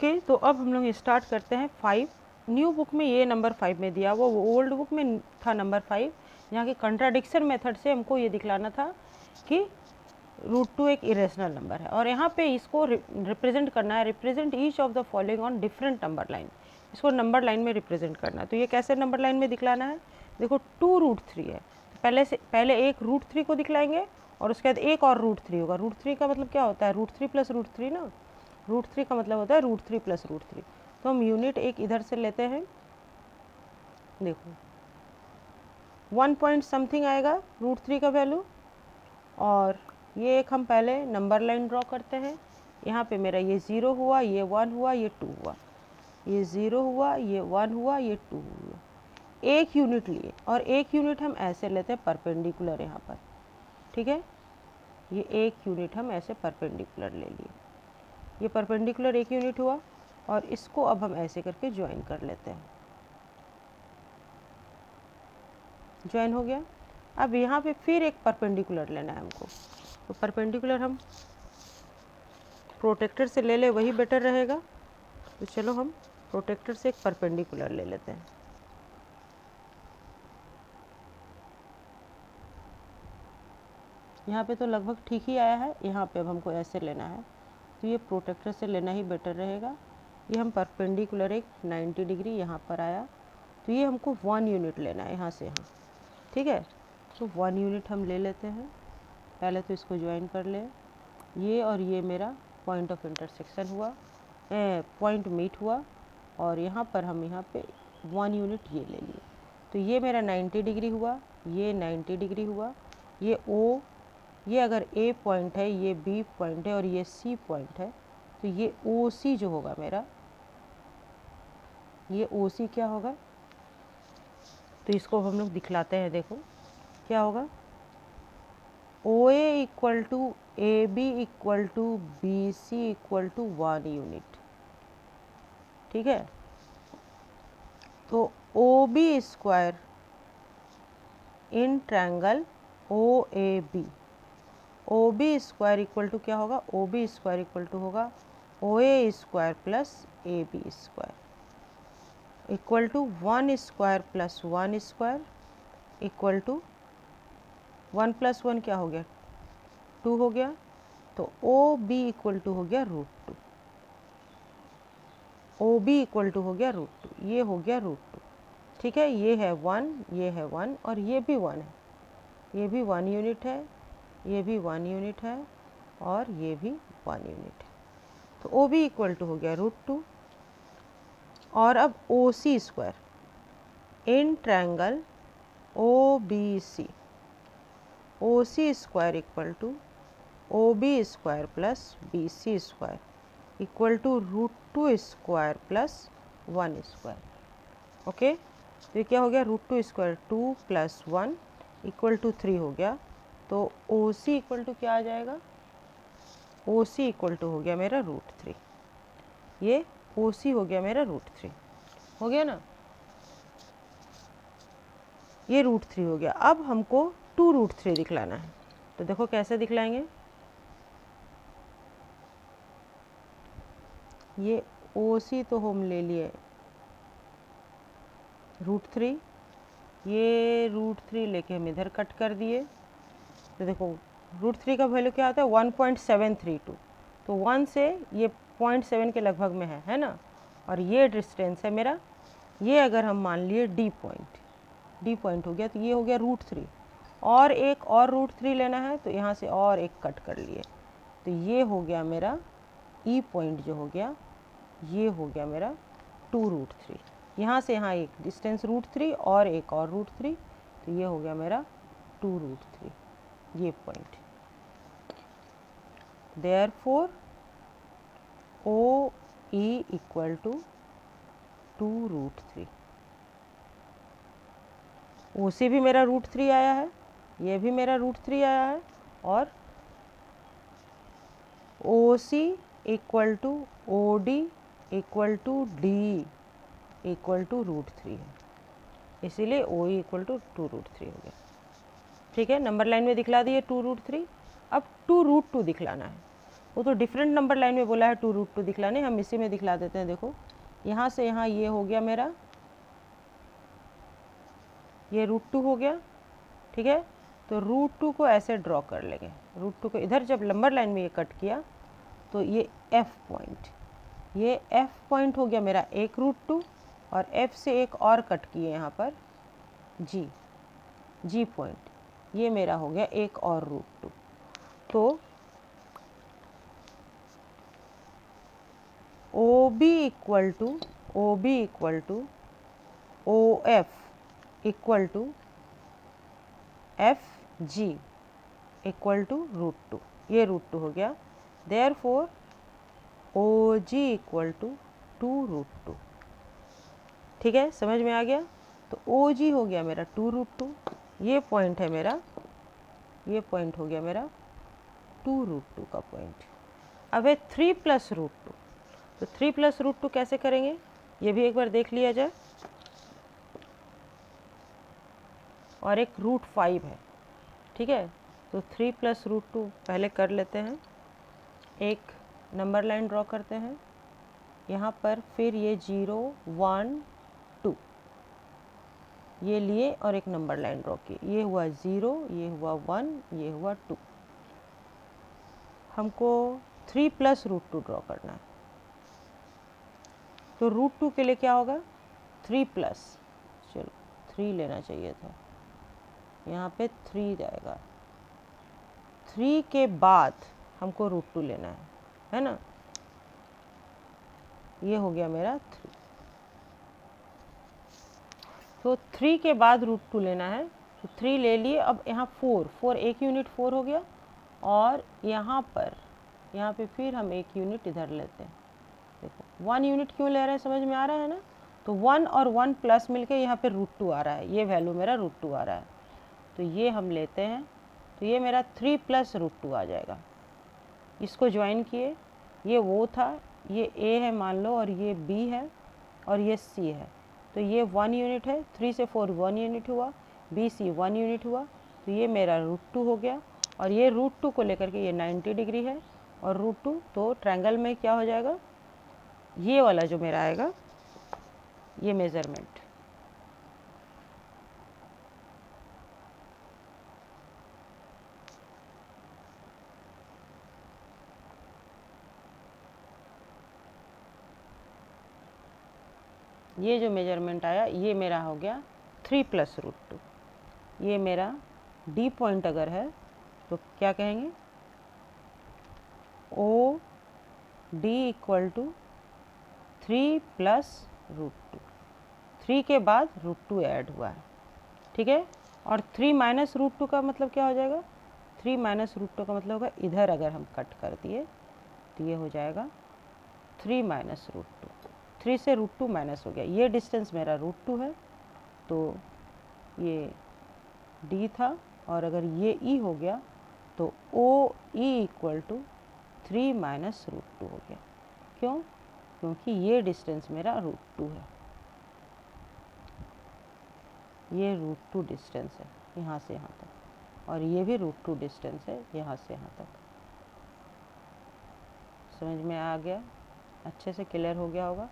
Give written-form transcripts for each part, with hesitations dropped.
Okay, तो अब हम लोग स्टार्ट करते हैं 5। न्यू बुक में ये नंबर 5 में दिया, वो ओल्ड बुक में था नंबर 5। यहाँ की कंट्राडिक्शन मेथड से हमको ये दिखलाना था कि √2 एक इरेशनल नंबर है, और यहाँ पे इसको रिप्रेजेंट करना है, represent each of the following on different number line. इसको नंबर लाइन में रिप्रेजेंट करना है। तो ये कैसे नंबर लाइन में दिखलाना है, देखो 2√3 है, तो पहले एक √3 को दिखलाएंगे और उसके बाद एक और √3 होगा। √3 का मतलब क्या होता है, √3 + √3 ना, √3 का मतलब होता है √3 + √3। तो हम यूनिट एक इधर से लेते हैं, देखो 1 पॉइंट समथिंग आएगा √3 का वैल्यू, और ये एक हम पहले नंबर लाइन ड्रॉ करते हैं। यहाँ पे मेरा ये 0 हुआ, ये 1 हुआ, ये 2 हुआ, ये 0 हुआ, ये 1 हुआ, ये 2 हुआ, एक यूनिट लिए। और एक यूनिट हम ऐसे लेते हैं परपेंडिकुलर यहाँ पर, ठीक है, ये एक यूनिट हम ऐसे परपेंडिकुलर ले लिए, ये परपेंडिकुलर एक यूनिट हुआ, और इसको अब हम ऐसे करके ज्वाइन कर लेते हैं, ज्वाइन हो गया। अब यहाँ पे फिर एक परपेंडिकुलर लेना है हमको, तो परपेंडिकुलर हम प्रोटेक्टर से ले ले, वही बेटर रहेगा। तो चलो हम प्रोटेक्टर से एक परपेंडिकुलर ले लेते हैं। यहाँ पे तो लगभग ठीक ही आया है, यहाँ पे अब हमको ऐसे लेना है, तो ये प्रोटेक्टर से लेना ही बेटर रहेगा। ये हम परपेंडिकुलर एक 90 डिग्री यहाँ पर आया, तो ये हमको 1 यूनिट लेना है यहाँ से यहाँ, ठीक है। तो 1 यूनिट हम ले लेते हैं, पहले तो इसको ज्वाइन कर ले, ये और ये मेरा पॉइंट ऑफ इंटरसेक्शन हुआ, पॉइंट मीट हुआ, और यहाँ पर हम यहाँ पे 1 यूनिट ये ले लिए, तो ये मेरा 90 डिग्री हुआ, ये 90 डिग्री हुआ, ये O, ये अगर A पॉइंट है, ये B पॉइंट है, और ये C पॉइंट है, तो ये OC जो होगा मेरा, ये OC क्या होगा, तो इसको हम लोग दिखलाते हैं, देखो क्या होगा, OA = AB = BC = 1 यूनिट, ठीक है। तो OB² in triangle OAB, OB² क्या होगा, OB² होगा OA² + AB² = 1² + 1² = 1 + 1 क्या हो गया, 2 हो गया। तो OB हो गया √2, OB हो गया √2, ये हो गया √2, ठीक है। ये है 1, ये है 1, और ये भी 1 है, ये भी 1 यूनिट है, ये भी 1 यूनिट है, और ये भी 1 यूनिट है। तो OB हो गया √2। और अब OC² in triangle OBC, OC² = OB² + BC² = √2² + 1², okay. तो ये क्या हो गया, √2², 2 + 1 = 3 हो गया। तो OC क्या आ जाएगा, OC हो गया मेरा √3, ये OC हो गया मेरा √3, हो गया ना, ये √3 हो गया। अब हमको 2√3 दिखलाना है, तो देखो कैसे दिखलाएंगे, ये OC तो हम ले लिए √3, ये √3 लेके हम इधर कट कर दिए, तो देखो √3 का वैल्यू क्या आता है, 1.732, तो 1 से ये 0.7 के लगभग में है ना, और ये डिस्टेंस है मेरा, ये अगर हम मान लिए D पॉइंट हो गया, तो ये हो गया √3, और एक और √3 लेना है, तो यहाँ से और एक कट कर लिए, तो ये हो गया मेरा E पॉइंट जो हो गया, ये हो गया मेरा 2√3, यहाँ से यहाँ एक डिस्टेंस √3 और एक और √3, तो ये हो गया मेरा 2√3, ये पॉइंट। देयरफॉर OE = 2√3, OC भी मेरा √3 आया है, ये भी मेरा √3 आया है, और OC = OD = DE = √3 है, इसीलिए OE = 2√3 हो गया, ठीक है। नंबर लाइन में दिखला दिए 2√3। अब 2√2 दिखलाना है, वो तो डिफरेंट नंबर लाइन में बोला है 2√2 दिखलाने, हम इसी में दिखला देते हैं। देखो यहाँ से यहाँ ये हो गया मेरा, ये √2 हो गया, ठीक है। तो √2 को ऐसे ड्रॉ कर लेंगे, √2 को इधर जब नंबर लाइन में ये कट किया तो ये F पॉइंट, ये F पॉइंट हो गया मेरा एक √2, और F से एक और कट किए यहाँ पर G पॉइंट, ये मेरा हो गया एक और √2। तो OB equal to OF equal to FG equal to √2, ये √2 हो गया। देयरफॉर OG इक्वल टू 2√2, ठीक है, समझ में आ गया। तो OG हो गया मेरा 2√2, ये पॉइंट है मेरा, ये पॉइंट हो गया मेरा 2√2 का पॉइंट। अब है 3 + √2, तो 3 + √2 कैसे करेंगे ये भी एक बार देख लिया जाए। और एक √5 है, ठीक है। तो 3 + √2 पहले कर लेते हैं, एक नंबर लाइन ड्रॉ करते हैं यहाँ पर, फिर ये 0 1 2 ये लिए और एक नंबर लाइन ड्रॉ की, ये हुआ 0, ये हुआ 1, ये हुआ 2। हमको 3 + √2 ड्रॉ करना है। तो √2 के लिए क्या होगा, 3 प्लस, चलो 3 लेना चाहिए था, यहाँ पे 3 जाएगा। 3 के बाद हमको √2 लेना है ना। ये हो गया मेरा 3। तो 3 के बाद √2 लेना है, तो 3 ले लिए। अब यहाँ 4 एक यूनिट 4 हो गया, और यहाँ पे फिर हम एक यूनिट इधर लेते हैं। देखो 1 यूनिट क्यों ले रहे हैं, समझ में आ रहा है ना। तो 1 और 1 प्लस मिलके यहाँ पे √2 आ रहा है, ये वैल्यू मेरा √2 आ रहा है। तो ये हम लेते हैं, तो ये मेरा 3 + √2 आ जाएगा। इसको ज्वाइन किए, ये वो था, ये A है मान लो, और ये B है, और ये C है। तो ये 1 यूनिट है, 3 से 4 1 यूनिट हुआ, BC 1 यूनिट हुआ, तो ये मेरा √2 हो गया। और ये √2 को लेकर के ये 90 डिग्री है, और √2, तो ट्रायंगल में क्या हो जाएगा, ये वाला जो मेरा आएगा, ये मेज़रमेंट। ये जो मेजरमेंट आया ये मेरा हो गया 3 + √2। ये मेरा D पॉइंट अगर है तो क्या कहेंगे, OD इक्वल टू 3 + √2। 3 के बाद √2 ऐड हुआ है, ठीक है। और 3 - √2 का मतलब क्या हो जाएगा, 3 - √2 का मतलब होगा इधर अगर हम कट कर दिए तो ये हो जाएगा 3 - √2। 3 से √2 माइनस हो गया, ये डिस्टेंस मेरा √2 है, तो ये D था। और अगर ये E हो गया तो OE इक्वल टू 3 - √2 हो गया। क्यों, क्योंकि ये डिस्टेंस मेरा √2 है, ये √2 डिस्टेंस है यहाँ से यहाँ तक, और ये भी √2 डिस्टेंस है यहाँ से यहाँ तक। समझ में आ गया, अच्छे से क्लियर हो गया होगा।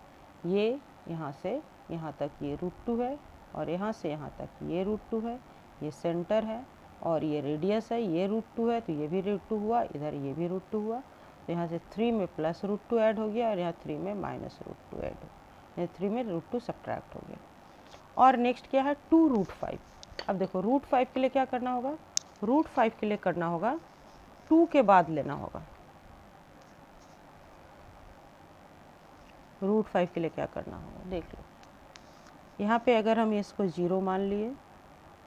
ये यहाँ से यहाँ तक ये √2 है, और यहाँ से यहाँ तक ये √2 है, ये सेंटर है, और ये रेडियस है, ये √2 है, तो ये भी √2 हुआ, इधर ये भी √2 हुआ। तो यहाँ से 3 में + √2 ऐड हो गया, और यहाँ 3 में - √2 ऐड हो गया, यहाँ 3 में √2 सब्ट्रैक्ट हो गया। और नेक्स्ट क्या है, 2√5। अब देखो √5 के लिए क्या करना होगा, √5 के लिए करना होगा 2 के बाद लेना होगा। √5 के लिए क्या करना होगा देख लो, यहाँ पे अगर हम इसको 0 मान लिए,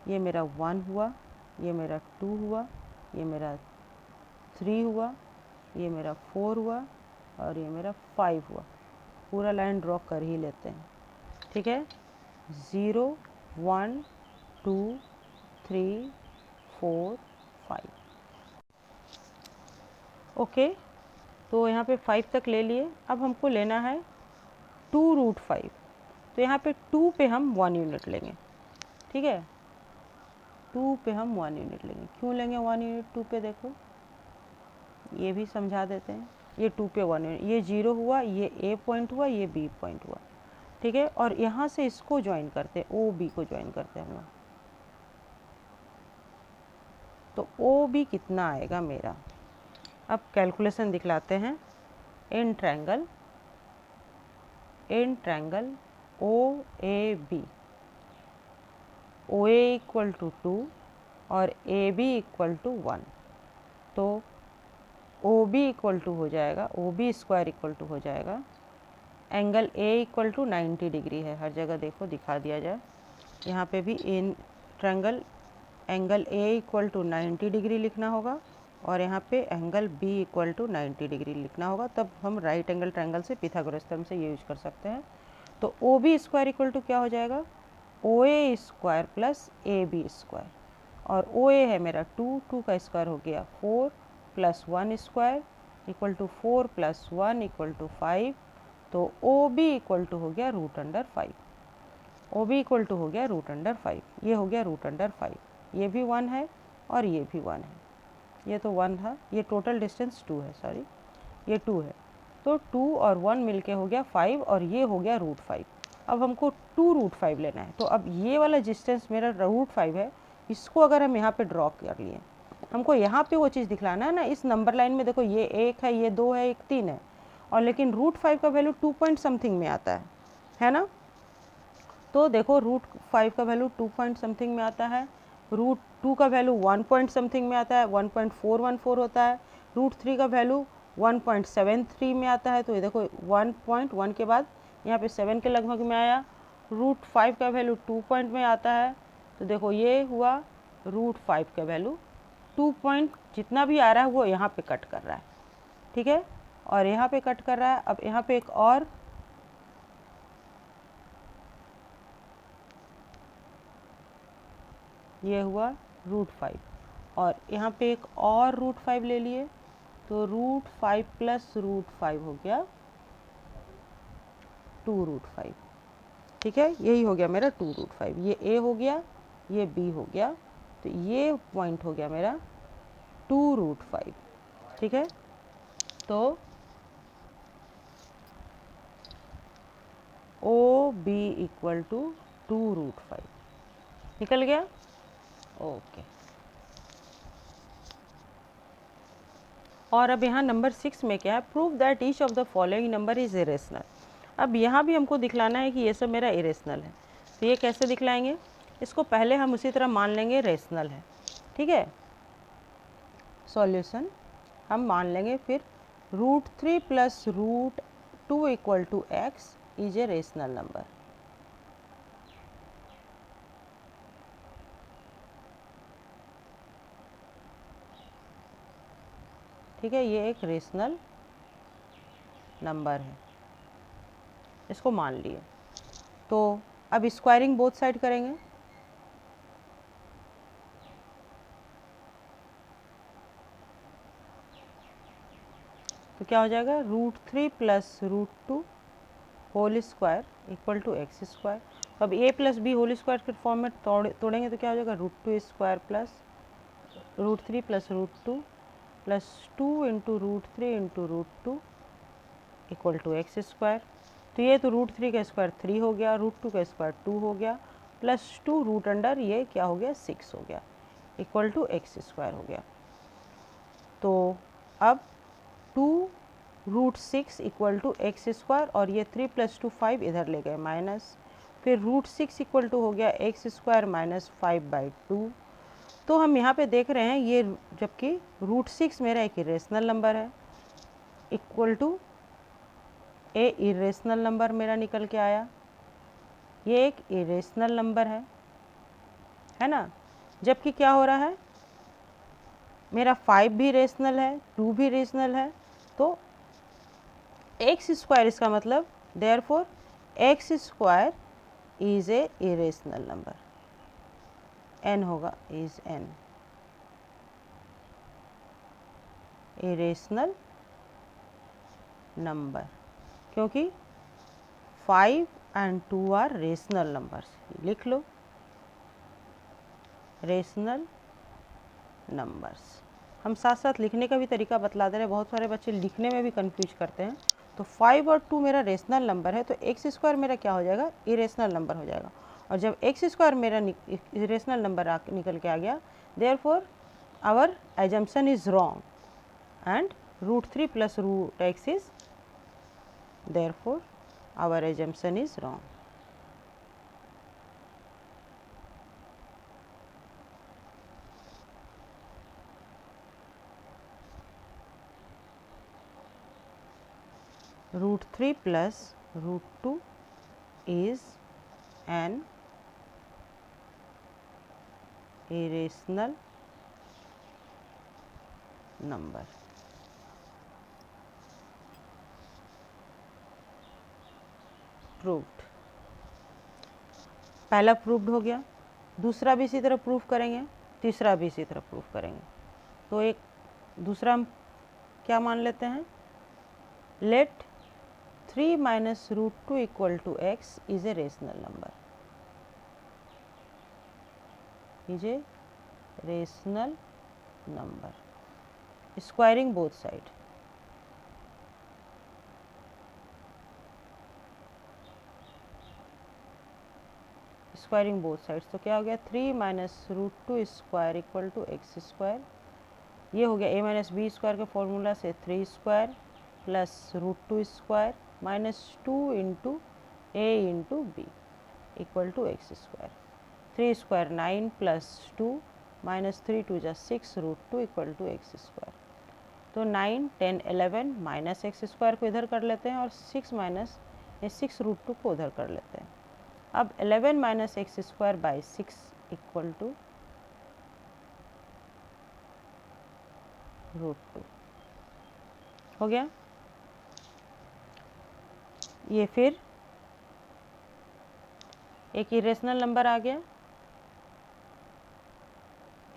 ये मेरा 1 हुआ, ये मेरा 2 हुआ, ये मेरा 3 हुआ, ये मेरा 4 हुआ, और ये मेरा 5 हुआ। पूरा लाइन ड्रॉ कर ही लेते हैं, ठीक है। 0 1 2 3 4 5, ओके। तो यहाँ पे 5 तक ले लिए। अब हमको लेना है 2√5, तो यहाँ पे 2 पे हम 1 यूनिट लेंगे, ठीक है। 2 पे हम 1 यूनिट लेंगे। क्यों लेंगे 1 यूनिट 2 पे, देखो ये भी समझा देते हैं। ये 2 पे 1, ये 0 हुआ, ये ए पॉइंट हुआ, ये बी पॉइंट हुआ, ठीक है। और यहाँ से इसको ज्वाइन करते हैं, ओ बी को ज्वाइन करते हैं हम लोग। तो ओ बी कितना आएगा मेरा? अब कैलकुलेशन दिखलाते हैं। In triangle O A B, O A equal to 2 और ए बी इक्वल टू 1, तो ओ बी इक्वल टू हो जाएगा, O B square equal to हो जाएगा, angle A equal to 90 degree है, हर जगह देखो दिखा दिया जाए, यहाँ पे भी in triangle angle A equal to 90 degree लिखना होगा और यहाँ पे angle B equal to 90 degree लिखना होगा, तब हम राइट एंगल ट्रायंगल से पिथागोरस थ्योरम से ये यूज कर सकते हैं। तो O B square equal to क्या हो जाएगा? O A square plus A B square, और ओ ए है मेरा 2, 2 का स्क्वायर हो गया 4 plus 1 square equal to 4 plus 1 equal to 5, तो ओ बी इक्वल टू हो गया √5। ओ बी इक्वल टू हो गया √5, ये हो गया √5, ये भी 1 है और ये भी 1 है, ये तो 1 था, ये टोटल डिस्टेंस 2 है, सॉरी ये 2 है, तो 2 और 1 मिलके हो गया 5 और ये हो गया √5। अब हमको 2√5 लेना है, तो अब ये वाला डिस्टेंस मेरा √5 है, इसको अगर हम यहाँ पे ड्रॉ कर लिए, हमको यहाँ पे वो चीज़ दिखलाना है ना, इस नंबर लाइन में देखो ये 1 है, ये 2 है, एक 3 है, और लेकिन √5 का वैल्यू 2 पॉइंट समथिंग में आता है ना। तो देखो √5 का वैल्यू 2 पॉइंट समथिंग में आता है, √2 का वैल्यू 1 पॉइंट समथिंग में आता है, 1.414 होता है, √3 का वैल्यू 1.73 में आता है, तो ये देखो 1.1 के बाद यहाँ पे 7 के लगभग में आया, √5 का वैल्यू 2 पॉइंट में आता है, तो देखो ये हुआ √5 का वैल्यू 2 पॉइंट जितना भी आ रहा है वो यहाँ पे कट कर रहा है, ठीक है, और यहाँ पे कट कर रहा है। अब यहाँ पे एक और ये हुआ √5 और यहाँ पे एक और √5 ले लिए, तो √5 प्लस √5 हो गया 2√5, ठीक है, यही हो गया मेरा 2√5। ये ए हो गया, ये बी हो गया, तो ये पॉइंट हो गया मेरा 2√5, ठीक है। तो ओ बी इक्वल टू 2√5 निकल गया, ओके। और अब यहाँ नंबर 6 में क्या है? Prove that each of the following number is irrational. अब यहाँ भी हमको दिखलाना है कि ये सब मेरा इरेशनल है, तो ये कैसे दिखलाएंगे? इसको पहले हम उसी तरह मान लेंगे रेशनल है, ठीक है। सॉल्यूशन हम मान लेंगे फिर √3 plus √2 equal to x is a rational number, ठीक है, ये एक रेशनल नंबर है, इसको मान लिए। तो अब स्क्वायरिंग बोथ साइड करेंगे, तो क्या हो जाएगा? √3 plus √2 whole square equal to x square. तो अब A plus B whole square के फॉर्म में तोड़ेंगे तो क्या हो जाएगा? √2 square plus √3 plus √2 plus 2 into √3 into √2 equal to x square. तो ये तो √3 का स्क्वायर 3 हो गया, √2 का स्क्वायर 2 हो गया, प्लस 2 रूट अंडर ये क्या हो गया? 6 हो गया, इक्वल टू एक्स स्क्वायर हो गया। तो अब 2√6 इक्वल टू एक्स स्क्वायर, और ये 3 प्लस 2 5 इधर ले गए माइनस, फिर √6 इक्वल टू हो गया एक्स स्क्वायर माइनस 5/2। तो हम यहाँ पे देख रहे हैं ये, जबकि √6 मेरा एक इरेशनल नंबर है, equal to a irrational number मेरा निकल के आया, ये एक इरेशनल नंबर है ना। जबकि क्या हो रहा है, मेरा 5 भी रेशनल है, 2 भी रेशनल है, तो एक्स स्क्वायर इसका मतलब therefore x square is a irrational number, n होगा, इज n इरेशनल नंबर, क्योंकि 5 एंड 2 आर रेशनल नंबर्स। लिख लो, रेशनल नंबर्स, हम साथ साथ लिखने का भी तरीका बतला दे रहे हैं, बहुत सारे बच्चे लिखने में भी कंफ्यूज करते हैं। तो 5 और 2 मेरा रेशनल नंबर है, तो एक्स स्क्वायर मेरा क्या हो जाएगा, इरेशनल नंबर हो जाएगा। और जब एक्स स्क्वायर मेरा इरेशनल नंबर निकल के आ गया, therefore our assumption is wrong and √3 + √x is therefore our assumption is wrong. √3 + √2 is an irrational number. Proved, पहला प्रूव्ड हो गया, दूसरा भी इसी तरह प्रूव करेंगे, तीसरा भी इसी तरह प्रूव करेंगे। तो एक दूसरा हम क्या मान लेते हैं, late 3 - √2 = x is a rational number, is a rational number, squaring both side. Squaring both sides, तो क्या हो गया, 3 - √2 स्क्वायर = x²। ये हो गया a - b स्क्वायर के फॉर्मूला से 3 square + √2 square -2 × a × b = x²। 3 square 9 + 2 -3 × 2 = 6 √2 = x²। तो 9 10 11 -x² को इधर कर लेते हैं और 6 √2 को उधर कर लेते हैं। अब 11 - x² / 6 = √2 हो गया। ये फिर एक इरेशनल नंबर आ गया,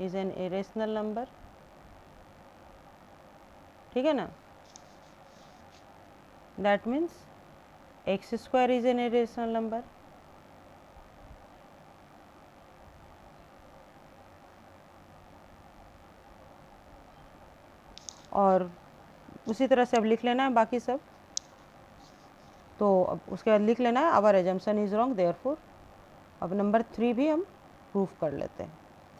इज एन इरेशनल नंबर, ठीक है ना। That means x² is an irrational number. और उसी तरह से अब लिख लेना है बाकी सब। तो अब उसके बाद लिख लेना है our assumption is wrong, therefore अब नंबर 3 भी हम प्रूफ कर लेते हैं।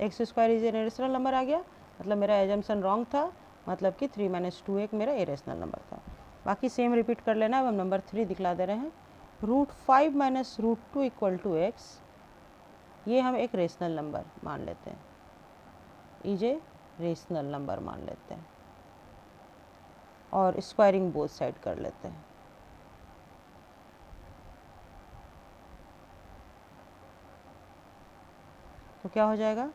x² is an irrational number आ गया, मतलब मेरा एजम्पशन रॉन्ग था, मतलब कि 3 - 2 एक मेरा इरेशनल नंबर था। बाकी सेम रिपीट कर लेना है। अब हम नंबर 3 दिखला दे रहे हैं, √5 - √2 = x, ये हम एक रेशनल नंबर मान लेते हैं, इज ए रेशनल नंबर मान लेते हैं और स्क्वायरिंग बोथ साइड कर लेते हैं। तो क्या हो जाएगा,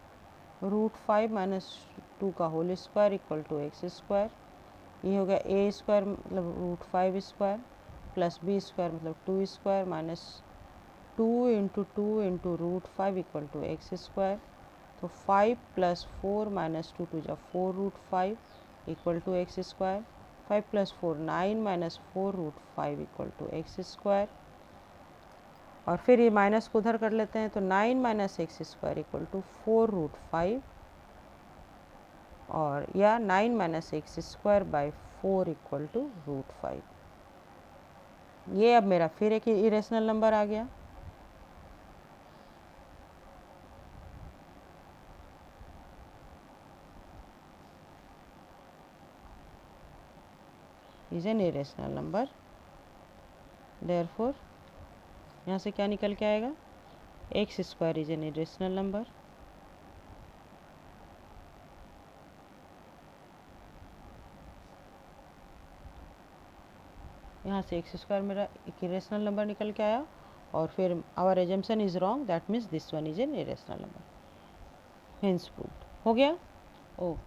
√5 - 2 का होल स्क्वायर = x²। ये हो गया a² मतलब √5² + b² मतलब 2² - 2 × 2 × √5 = x²। तो 5 + 4 - 2 × 2 = 4 √5 = x²। 5 + 4 9 - 4 √5 = x²। और फिर ये माइनस को उधर कर लेते हैं, तो 9 - x² = 4 √5 और या 9 - x² / 4 = √5। ये अब मेरा फिर एक इरेशनल नंबर आ गया। Is an irrational number, therefore यहाँ से क्या निकल के आएगा, x² is an irrational number. यहाँ से x² मेरा एक इरेशनल नंबर निकल के आया और फिर our assumption is wrong, that means this one is an irrational number, hence proved. हो गया। ओके।